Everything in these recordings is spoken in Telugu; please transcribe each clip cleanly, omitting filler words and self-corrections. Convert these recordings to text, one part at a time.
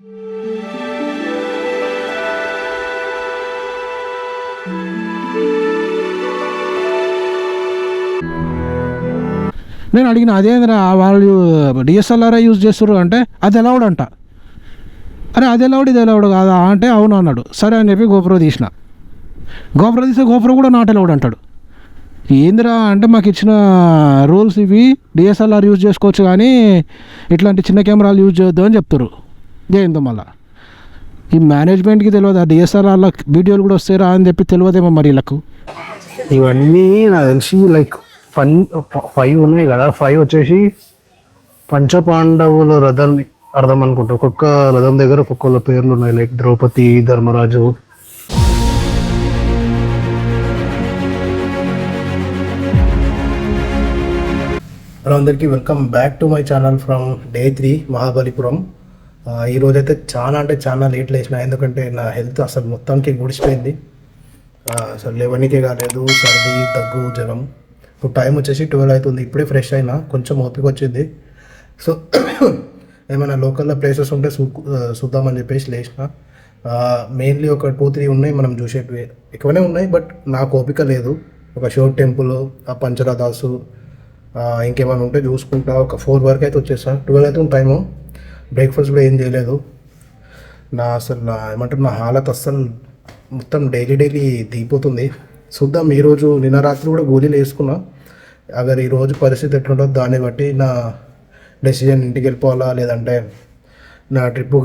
నేను అడిగిన అదేంద్రా వాళ్ళు డిఎస్ఎల్ఆర్ యూజ్ చేస్తారు అంటే అది అలౌడ్ అంట. అరే అది అలౌడ్ ఇది అలౌడ్ కాదా అంటే అవును అన్నాడు. సరే అని చెప్పి గోప్రో తీసిన. గోప్రో తీస్తే గోప్రో కూడా నాట్ అలౌడ్ అంటాడు. ఏందిరా అంటే మాకు ఇచ్చిన రూల్స్ ఇవి, డిఎస్ఎల్ఆర్ యూజ్ చేసుకోవచ్చు కానీ ఇట్లాంటి చిన్న కెమెరాలు యూజ్ చేయొద్దు అని చెప్తారు. ఏందో మళ్ళీ ఈ మేనేజ్మెంట్కి తెలియదు, ఆ డిఎస్ఎల్ఆర్లో వీడియోలు కూడా వస్తారా అని చెప్పి తెలియదేమో మరి వీళ్ళకు. ఇవన్నీ నాకు తెలిసి లైక్ 5 ఉన్నాయి కదా, 5 వచ్చేసి పంచపాండవుల రథం అర్థం అనుకుంటా. ఒక్కొక్క రథం దగ్గర ఒక్కొక్క పేర్లు ఉన్నాయి, లైక్ ద్రౌపది, ధర్మరాజు. హలో అందరికీ, welcome back to my channel from day 3 Mahabalipuram. ఈరోజైతే చాలా లేట్ లేచిన, ఎందుకంటే నా హెల్త్ అసలు మొత్తానికి గుడిచిపోయింది. అసలు లేవనికే కాలేదు, సర్ది, దగ్గు, జ్వరం. ఇప్పుడు టైం వచ్చేసి 12 అవుతుంది. ఇప్పుడే ఫ్రెష్ అయినా, కొంచెం ఓపిక వచ్చింది. సో ఏమైనా లోకల్లో ప్లేసెస్ ఉంటే చూద్దామని చెప్పేసి లేచిన. మెయిన్లీ ఒక 2-3 ఉన్నాయి మనం చూసేటివి, ఎక్కువనే ఉన్నాయి, బట్ నాకు ఓపిక లేదు. ఒక శివ టెంపుల్, ఆ పంచరథాసు, ఇంకేమైనా ఉంటే చూసుకుంటా. ఒక 4 వరకు అయితే వచ్చేసా. 12 అవుతుంది టైము. బ్రేక్ఫాస్ట్ కూడా ఏం చేయలేదు. ఏమంటారు, నా హాలత్ అస్సలు మొత్తం డైలీ దిగిపోతుంది. చూద్దాం. ఈరోజు నిన్న రాత్రి కూడా గోళీలు వేసుకున్నా. అగర్ ఈరోజు పరిస్థితి ఎట్లుంటుందో దాన్ని బట్టి నా డెసిజన్, ఇంటికి వెళ్ళిపోవాలా లేదంటే నా ట్రిప్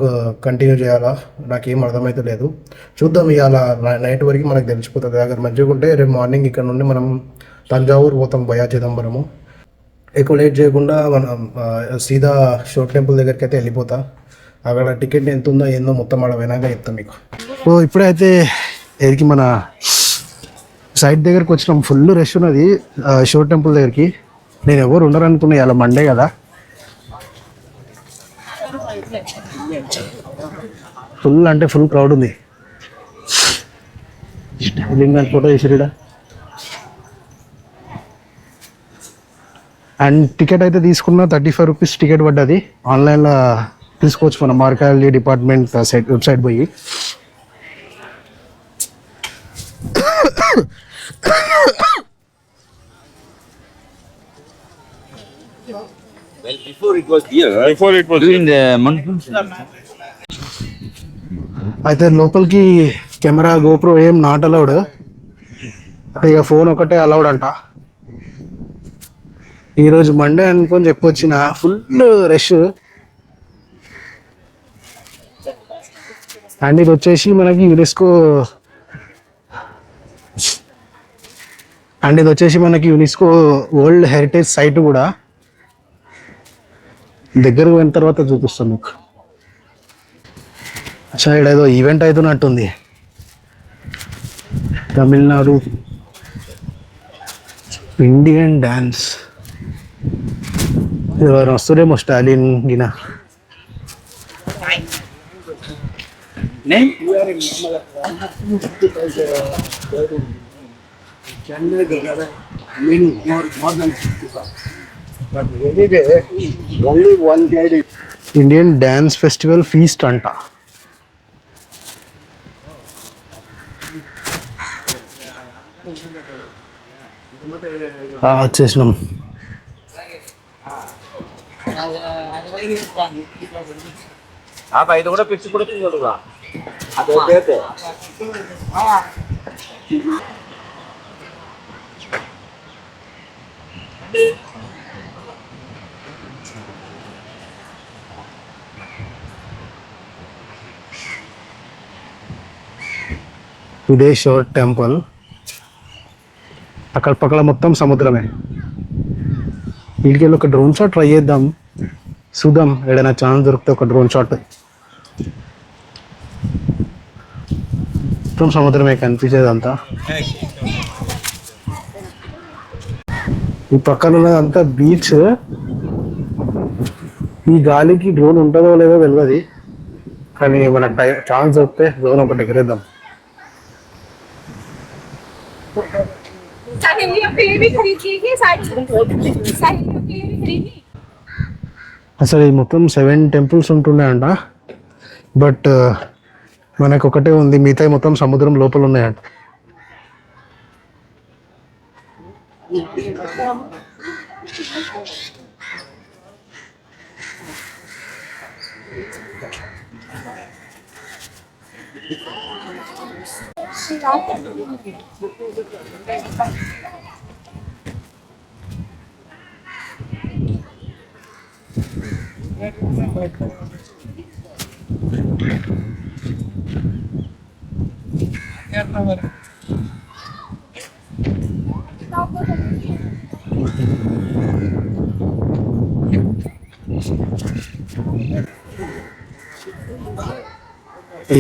కంటిన్యూ చేయాలా, నాకేం అర్థమైతే లేదు. చూద్దాం. ఇవాళ నైట్ వరకు మనకు తెలిసిపోతుంది. అగర్ మంచిగా ఉంటే రేపు మార్నింగ్ ఇక్కడ నుండి మనం తంజావూరు పోతాం, భయా చిదంబరము. ఎక్కువ లేట్ చేయకుండా మనం సీదా శివ టెంపుల్ దగ్గరికి అయితే వెళ్ళిపోతా. అక్కడ టికెట్ ఎంత ఉందో ఏందో మొత్తం ఆడ వినాగా చెప్తాం మీకు. సో ఇప్పుడైతే ఎదికి మన సైట్ దగ్గరికి వచ్చినాం. ఫుల్ రష్ ఉన్నది శివ టెంపుల్ దగ్గరికి. నేను ఎవరు ఉండరు అనుకున్నా, ఇలా మండే కదా. ఫుల్ అంటే ఫుల్ క్రౌడ్ ఉంది. లింగాన్ని ఫోటో చేసిరా. అండ్ టికెట్ అయితే తీసుకున్నా, 35 రూపీస్ టికెట్ పడ్డది. ఆన్లైన్లో తీసుకోవచ్చు మన మార్కాలి డిపార్ట్మెంట్ వెబ్సైట్ పోయి. Well, before it was here, right? Before it was during the monsoon. అయితే లోపలికి కెమెరా, గోప్రో ఏం నాట్ అలౌడ్. ఇక ఫోన్ ఒకటే అలౌడ్ అంట. ఈరోజు మండే అనుకొని చెప్పొచ్చిన, ఫుల్ రష్. అండ్ ఇది వచ్చేసి మనకి యునెస్కో వరల్డ్ హెరిటేజ్ సైట్ కూడా. దగ్గరకు పోయిన తర్వాత చూపిస్తాను మీకు. సైడ్ ఏదో ఈవెంట్ అవుతున్నట్టుంది. Tamil Nadu Indian dance. ఎవరు వస్తురేమో, స్టాలిన్ గిన. ఇండియన్ డాన్స్ ఫెస్టివల్ ఫీస్ట్ అంట. వచ్చేసినాం. ఇది కూడా పిచ్చి కూడా ఇదే శివ టెంపుల్. అక్కడ పక్కన మొత్తం సముద్రమే. వీటికి ఒక డ్రోన్ షాట్ ట్రై చేద్దాం, చూద్దాం. ఏదైనా ఛాన్స్ దొరికితే ఒక డ్రోన్ షాట్. మొత్తం సముద్రమే కనిపించేదంతా. ఈ పక్కన ఉన్నదంతా బీచ్. ఈ గాలికి డ్రోన్ ఉంటుందో లేదో తెలియదు, కానీ మనకు ఛాన్స్ దొరికితే డ్రోన్ ఒకటి ఎగరేద్దాం. అసలు ఈ మొత్తం 7 టెంపుల్స్ ఉంటుండే అంట. బట్ మనకు ఒకటే ఉంది, మిగతా మొత్తం సముద్రం లోపల ఉన్నాయంట.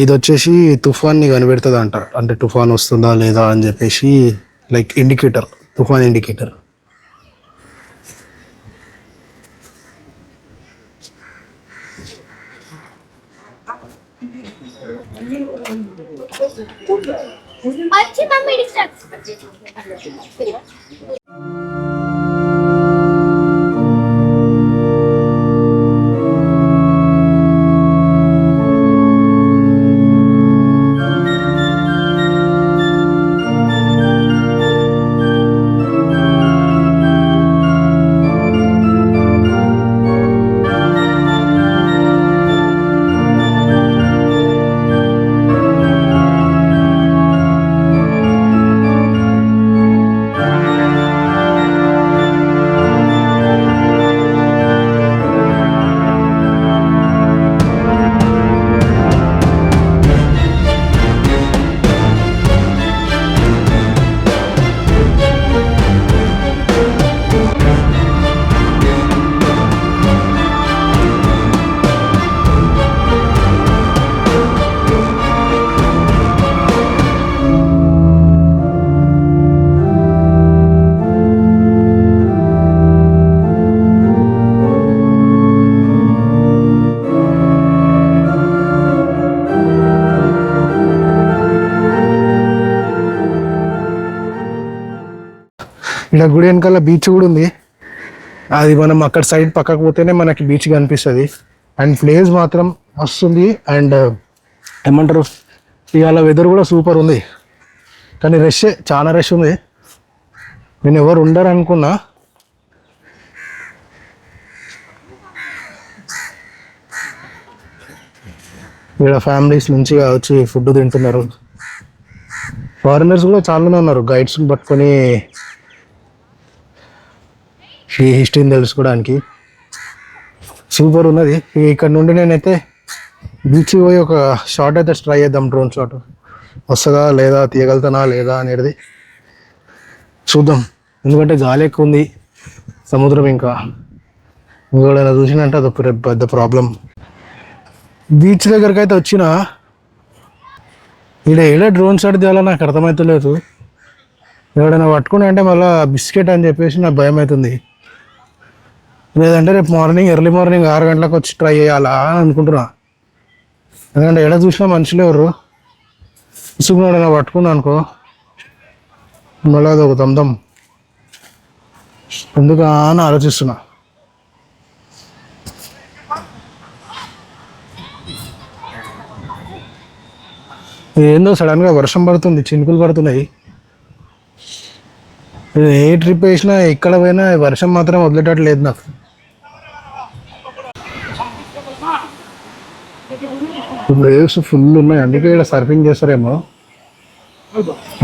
ఇది వచ్చేసి తుఫాన్ని కనిపెడుతుంది అంట, అంటే తుఫాన్ వస్తుందా లేదా అని చెప్పేసి, లైక్ ఇండికేటర్, తుఫాన్ ఇండికేటర్. अच्छी मम्मी डिस्टर्ब ఇలా గుడి వెనకాల బీచ్ కూడా ఉంది. అది మనం అక్కడ సైడ్ పక్కకు పోతేనే మనకి బీచ్ కనిపిస్తుంది. అండ్ ప్లేస్ మాత్రం వస్తుంది. అండ్ ఏమంటారు, ఇవాళ వెదర్ కూడా సూపర్ ఉంది, కానీ రష్, చాలా రష్ ఉంది. నేను ఎవరు ఉండరు అనుకున్నా. ఇక్కడ ఫ్యామిలీస్ మంచిగా వచ్చి ఫుడ్ తింటున్నారు. ఫారినర్స్ కూడా చాలానే ఉన్నారు, గైడ్స్ని పట్టుకొని ఈ హిస్టరీని తెలుసుకోవడానికి. సూపర్ ఉన్నది. ఇక్కడ నుండి నేనైతే బీచ్కి పోయి ఒక షాట్ అయితే ట్రై చేద్దాం, డ్రోన్ షాట్. వస్తుందా లేదా, తీయగలుగుతానా లేదా అనేది చూద్దాం. ఎందుకంటే గాలి ఎక్కువ ఉంది, సముద్రం ఇంకా ఇంకోడైనా చూసినంటే అది పెద్ద ప్రాబ్లం. బీచ్ దగ్గరికి అయితే వచ్చిన ఈడ డ్రోన్ షాట్ తీయాలో నాకు అర్థమవుతలేదు. ఎవడైనా పట్టుకుని అంటే మళ్ళీ బిస్కెట్ అని చెప్పేసి నాకు భయం అవుతుంది. లేదంటే రేపు మార్నింగ్, ఎర్లీ మార్నింగ్ 6 గంటలకు వచ్చి ట్రై చేయాలా అని అనుకుంటున్నా. ఎందుకంటే ఎడ చూసినా మనుషులు ఎవరు, ఇసుకున్నాడైనా పట్టుకున్నా అనుకో మళ్ళీ అది ఒక దమ్దం. ఎందుకు అని ఆలోచిస్తున్నా. ఏందో సడన్గా వర్షం పడుతుంది, చినుకులు పడుతున్నాయి. ఏ ట్రిప్ వేసినా ఎక్కడ పోయినా వర్షం మాత్రం వదిలేటట్టు లేదు నాకు. వేవ్స్ ఫుల్ ఉన్నాయి, అందుకే ఇక్కడ సర్ఫింగ్ చేస్తారేమో.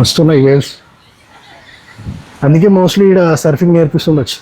వస్తున్నాయి వేవ్స్, అందుకే మోస్ట్లీ ఇక్కడ సర్ఫింగ్ నేర్పిస్తుండొచ్చు.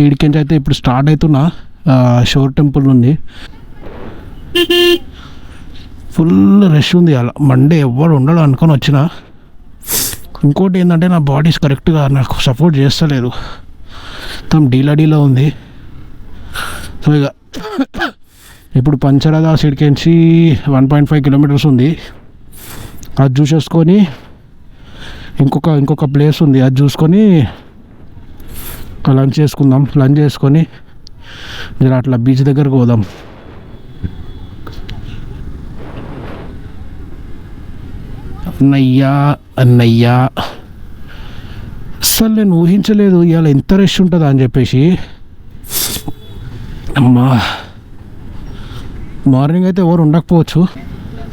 ఈడికించి అయితే ఇప్పుడు స్టార్ట్ అవుతున్నా షోర్ టెంపుల్ నుండి. ఫుల్ రష్ ఉంది అలా, మండే ఎవ్వడు ఉండడు అనుకొని వచ్చిన. ఇంకోటి ఏంటంటే నా బాడీస్ కరెక్ట్గా నాకు సపోర్ట్ చేస్తలేదు, మొత్తం డీలా ఉంది. సో ఇక ఇప్పుడు పంచరదా సిడికించి 1.5 కిలోమీటర్స్ ఉంది, అది చూసేసుకొని ఇంకొక ప్లేస్ ఉంది, అది చూసుకొని లంచ్ చేసుకుందాం. లంచ్ చేసుకొని జర అట్లా బీచ్ దగ్గరకు పోదాం. అన్నయ్యా అస్సలు నేను ఊహించలేదు ఇవాళ ఎంత రష్ ఉంటుందా అని చెప్పేసి. అమ్మా మార్నింగ్ అయితే ఎవరు ఉండకపోవచ్చు,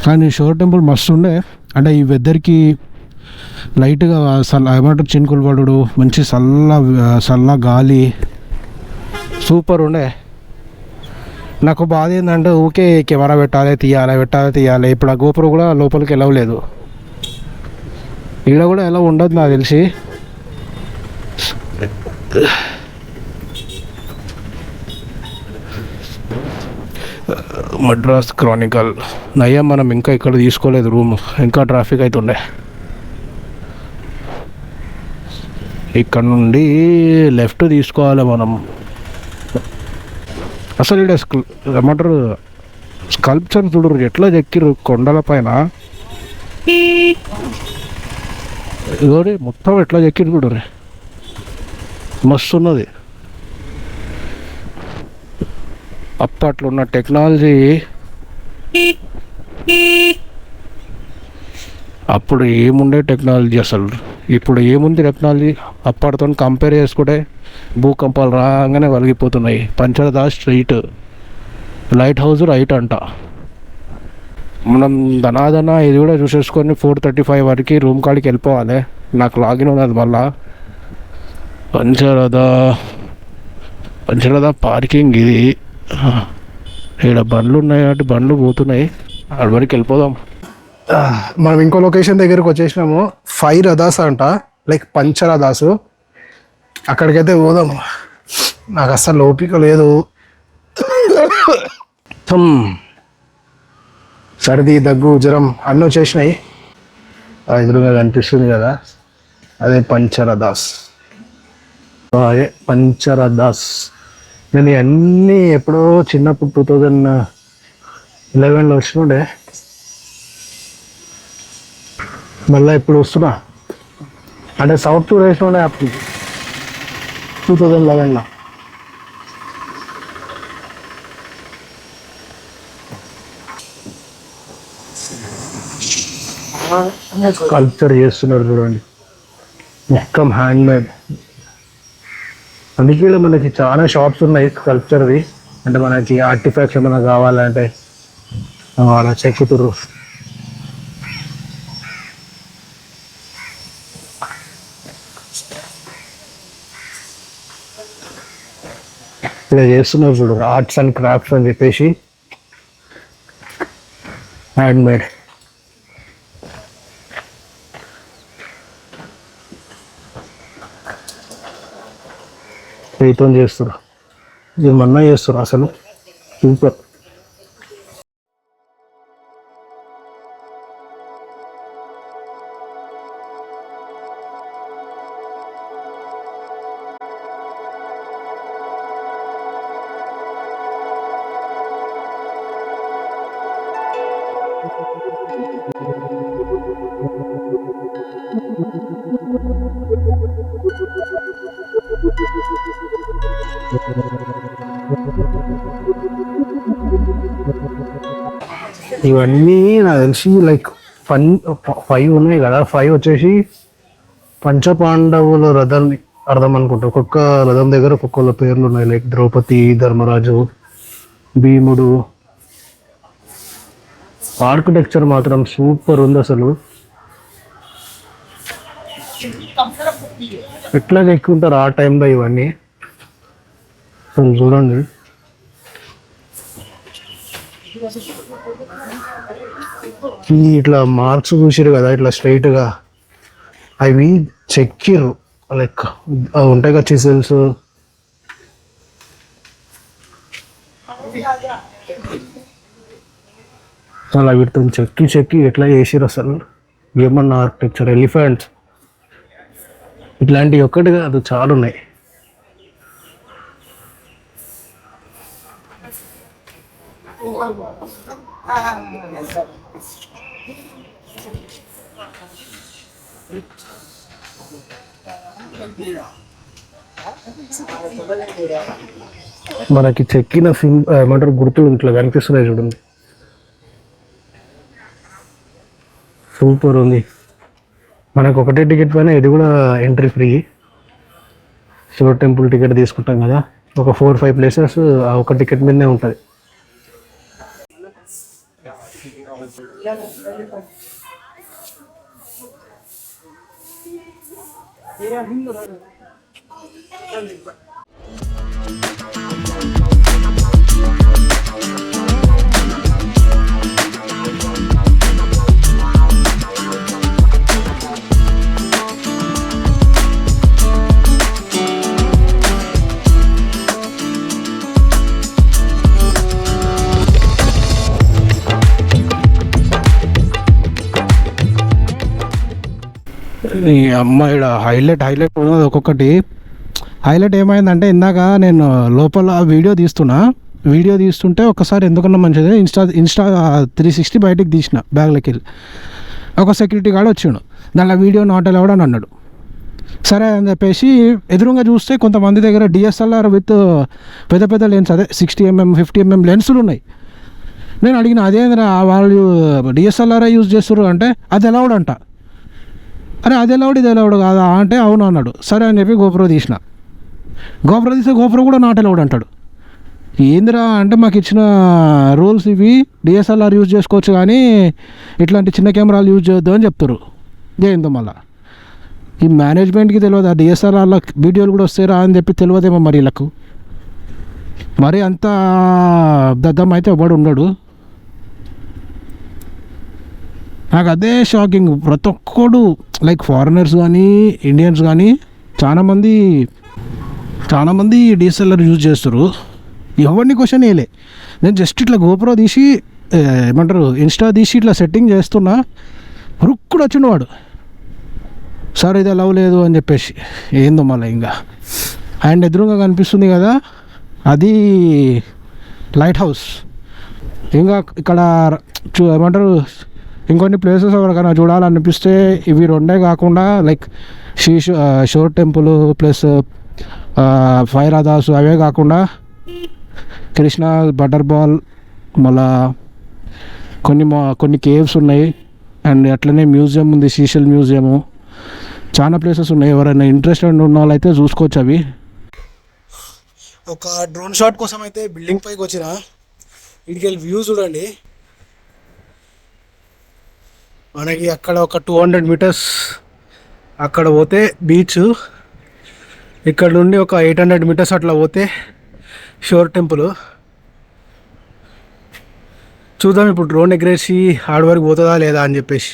కానీ షోర్ టెంపుల్ మస్తు ఉండే. అంటే ఈ వెదర్కి లైట్గా ఏమంటారు చినుకులు పడుడు, మంచి చల్ల గాలి, సూపర్ ఉండే. నాకు బాధ ఏంటంటే ఊకే కెమెరా తీయాలి. ఇప్పుడు ఆ గోపురం కూడా లోపలికి వెళ్ళలేదు, ఇక్కడ కూడా ఎలా ఉండదు నాకు తెలిసి. మద్రాస్ క్రానికల్ నయ్యా, మనం ఇంకా ఇక్కడ తీసుకోలేదు రూమ్, ఇంకా ట్రాఫిక్ అవుతుండే. ఇక్కడ నుండి లెఫ్ట్ తీసుకోవాలి మనం. అసలు ఇక్కడ ఏమంటారు స్కల్ప్చర్ చూడరు ఎట్లా చెక్కిరు కొండల పైన, ఇదోటి మొత్తం ఎట్లా చెక్కిరు చూడరు, మస్తు ఉన్నది. అప్పట్లో ఉన్న టెక్నాలజీ అప్పుడు ఏముండే టెక్నాలజీ, అసలు ఇప్పుడు ఏముంది టెక్నాలజీ. అప్పటితో కంపేర్ చేసుకుంటే భూకంపాలు రాగానే వలిగిపోతున్నాయి. పంచరదా స్ట్రీట్, లైట్ హౌస్ రైట్ అంట. మనం ధనాధన ఇది కూడా చూసేసుకొని 4:35 వరకు రూమ్ కాడికి వెళ్ళిపోవాలి. నాకు లాగిన్ ఉన్నది మళ్ళా. పంచరదా పార్కింగ్ ఇది. ఇక్కడ బండ్లు ఉన్నాయి కాబట్టి బండ్లు పోతున్నాయి, అక్కడి వరకు వెళ్ళిపోదాం. మనం ఇంకో లొకేషన్ దగ్గరకు వచ్చేసినాము. 5 రథాస్ అంట, లైక్ పంచరథాసు. అక్కడికైతే పోదాం. నాకు అస్సలు ఓపిక లేదు, సర్ది దగ్గు జ్వరం అన్నీ వచ్చేసినాయి. ఎదురుగా కనిపిస్తుంది కదా, అదే పంచరథాస్. అదే పంచరథాస్. నేను అన్నీ ఎప్పుడో చిన్నప్పుడు 2011లో వచ్చినుండే, మళ్ళీ ఇప్పుడు వస్తున్నా. అంటే సౌత్ టూర్ వేసినుండే అప్పుడు 2011లో. కల్చర్ చేస్తున్నారు చూడండి, మొత్తం హ్యాండ్ మేడ్. అందుకే మనకి చాలా షాప్స్ ఉన్నాయి కల్చర్వి. అంటే మనకి ఆర్టిఫాక్ట్స్ ఏమైనా కావాలంటే అలా చెక్కుతుర్రు. ఇలా చేస్తున్నారు చూడు, ఆర్ట్స్ అండ్ క్రాఫ్ట్స్ అని చెప్పేసి, హ్యాండ్ మేడ్. చేతితో చేస్తారు, ఇది మన్నా చేస్తారు అసలు సూపర్. ఇవన్నీ నాకు తెలిసి లైక్ 5 ఉన్నాయి కదా. 5 వచ్చేసి పంచపాండవుల రథం అర్థం అనుకుంటా. ఒక్కొక్క రథం దగ్గర ఒక్కొక్క పేర్లు ఉన్నాయి, లైక్ ద్రౌపది, ధర్మరాజు, భీముడు. ఆర్కిటెక్చర్ మాత్రం సూపర్ ఉంది అసలు. ఎట్లా ఎక్కుంటారు ఆ టైంలో ఇవన్నీ అసలు చూడండి. ఇట్లా మార్క్స్ చూసిరు కదా, ఇట్లా స్ట్రైట్ గా అవి చెక్కిర్రు, లైక్ అవి ఉంటాయి కదా చిసిల్స్, అలా వీటితో చెక్కి చెక్కి ఎట్లా చేసిరు అసలు, ఏమన్నా ఆర్కిటెక్చర్, ఎలిఫెంట్స్ ఇట్లాంటివి ఒక్కటి కాదు చాలా ఉన్నాయి. మనకి చెక్కిన ఏమంటారు గుర్తులు ఇట్లా కనిపిస్తున్నాయి చూడండి, సూపర్ ఉంది. మనకు ఒకటే టికెట్ పైన ఇది కూడా entry free. Shiva temple ticket తీసుకుంటాం కదా, ఒక 4-5 ప్లేసెస్ ఆ ఒక టికెట్ మీదనే ఉంటుంది. ఈ అమ్మాయి హైలైట్ ఉన్నది ఒక్కొక్కటి. హైలైట్ ఏమైందంటే ఇందాక నేను లోపల వీడియో తీస్తుంటే ఒకసారి ఎందుకన్నా మంచిది ఇన్స్టా 360 బయటికి తీసిన బ్యాగ్లోకి వెళ్ళి. ఒక సెక్యూరిటీ గార్డ్ వచ్చిండు, దాంట్లో వీడియో నాట్ అలౌడ్ అని అన్నాడు. సరే అని చెప్పేసి ఎదురుగా చూస్తే కొంతమంది దగ్గర డిఎస్ఎల్ఆర్ విత్ పెద్ద పెద్ద లెన్స్, అదే 60mm 50mm లెన్సులు ఉన్నాయి. నేను అడిగిన అదేంద్రా వాళ్ళు డిఎస్ఎల్ఆర్ యూజ్ చేస్తారు అంటే అది అలౌడ్ అంట. అరే అది అలౌడ్ ఇది అలౌడ్ కాదా అంటే అవును అన్నాడు. సరే అని చెప్పి గోప్రో తీస్తే గోప్రో కూడా నాట్ అలౌడ్ అంటాడు. ఏందిరా అంటే మాకు ఇచ్చిన రూల్స్ ఇవి, డిఎస్ఎల్ఆర్ యూజ్ చేసుకోవచ్చు కానీ ఇట్లాంటి చిన్న కెమెరాలు యూజ్ చేయొద్దు అని చెప్తారు. ఏందో మళ్ళీ ఈ మేనేజ్మెంట్కి తెలియదు, ఆ డిఎస్ఎల్ఆర్లో వీడియోలు కూడా వస్తారా అని చెప్పి తెలియదేమో మరి వీళ్ళకు. మరి అంత దద్దం అయితే ఎవడు ఉండడు. నాకు అదే షాకింగ్. ప్రతి ఒక్కడు లైక్ ఫారినర్స్ కానీ ఇండియన్స్ కానీ చాలామంది డిఎస్ఎల్ఆర్ యూజ్ చేస్తారు. ఎవరిని క్వశ్చన్ వేయలే. నేను జస్ట్ ఇట్లా గోప్రో తీసి ఏమంటారు ఇన్స్టా తీసి ఇట్లా సెట్టింగ్ చేస్తున్నా, రుక్కుడు వచ్చిండు వాడు, సార్ ఇది లవ్ లేదు అని చెప్పేసి. ఏందో మళ్ళీ ఇంకా అండ్ ఎదురుగా కనిపిస్తుంది కదా అది లైట్ హౌస్. ఇంకా ఇక్కడ ఏమంటారు ఇంకొన్ని ప్లేసెస్ ఎవరికైనా చూడాలనిపిస్తే ఇవి రెండే కాకుండా లైక్ షోర్ టెంపుల్ ప్లస్ ఫైరాదాస్ అవే కాకుండా కృష్ణ బటర్ బాల్, మళ్ళా కొన్ని కేవ్స్ ఉన్నాయి అండ్ అట్లనే మ్యూజియం ఉంది, సీషల్ మ్యూజియము, చాలా ప్లేసెస్ ఉన్నాయి. ఎవరైనా ఇంట్రెస్టెడ్ ఉన్న వాళ్ళైతే చూసుకోవచ్చు అవి. ఒక డ్రోన్ షాట్ కోసం అయితే బిల్డింగ్ పైకి వచ్చిన ఇటుకి వెళ్ళి వ్యూ చూడండి. మనకి అక్కడ ఒక 200 meters అక్కడ పోతే బీచ్, ఇక్కడ నుండి ఒక 800 meters అట్లా పోతే షోర్ టెంపుల్. చూద్దాం ఇప్పుడు డ్రోన్ ఎగరేసి ఆడ వరకు పోతుందా లేదా అని చెప్పేసి.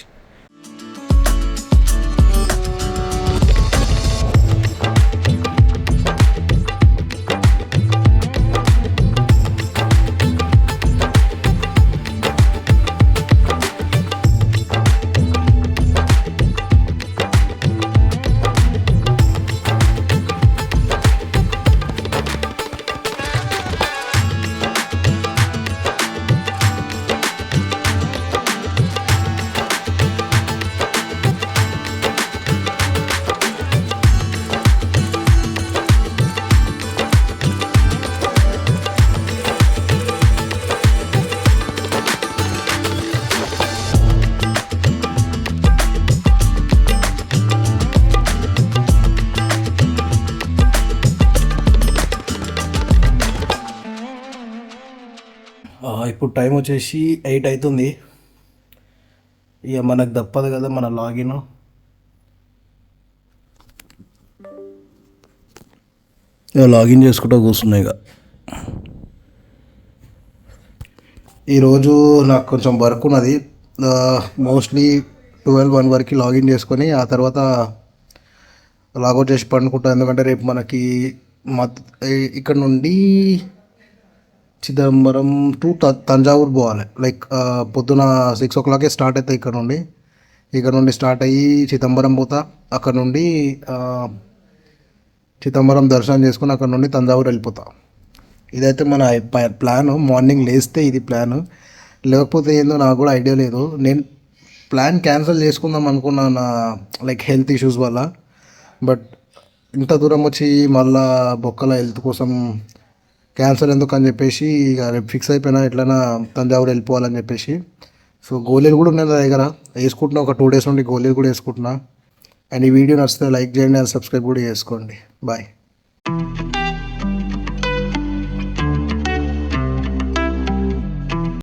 ఇప్పుడు టైం వచ్చేసి 8 అవుతుంది. ఇక మనకు తప్పదు కదా మన లాగిన్. ఇక లాగిన్ చేసుకుంటూ కూర్చున్నాయి. ఇక ఈరోజు నాకు కొంచెం వర్క్ ఉన్నది. మోస్ట్లీ 12-1 వరకు లాగిన్ చేసుకొని ఆ తర్వాత లాగౌట్ చేసి పండుకుంటాను. ఎందుకంటే రేపు మనకి ఇక్కడ నుండి చిదంబరం టు తంజావూరు పోవాలి. లైక్ పొద్దున 6 o'clock స్టార్ట్ అవుతాయి ఇక్కడ నుండి స్టార్ట్ అయ్యి చిదంబరం పోతా. అక్కడ నుండి చిదంబరం దర్శనం చేసుకుని అక్కడ నుండి తంజావూరు వెళ్ళిపోతా. ఇదైతే మన ప్లాన్. మార్నింగ్ లేస్తే ఇది ప్లాన్, లేకపోతే ఏందో నాకు కూడా ఐడియా లేదు. నేను ప్లాన్ క్యాన్సిల్ చేసుకుందాం అనుకున్నా నా లైక్ హెల్త్ ఇష్యూస్ వల్ల. బట్ ఇంత దూరం వచ్చి మళ్ళా బొక్కల హెల్త్ కోసం క్యాన్సర్ ఎందుకు అని చెప్పేసి ఇక రేపు ఫిక్స్ అయిపోయినా ఎట్లైనా తంజావూరు వెళ్ళిపోవాలని చెప్పేసి. సో గోళీలు కూడా ఉన్నాయి నా దగ్గర, వేసుకుంటున్నా. ఒక 2 days నుండి గోళీలు కూడా వేసుకుంటున్నా. అండ్ ఈ వీడియో నచ్చితే లైక్ చేయండి అండ్ సబ్స్క్రైబ్ కూడా చేసుకోండి. బాయ్.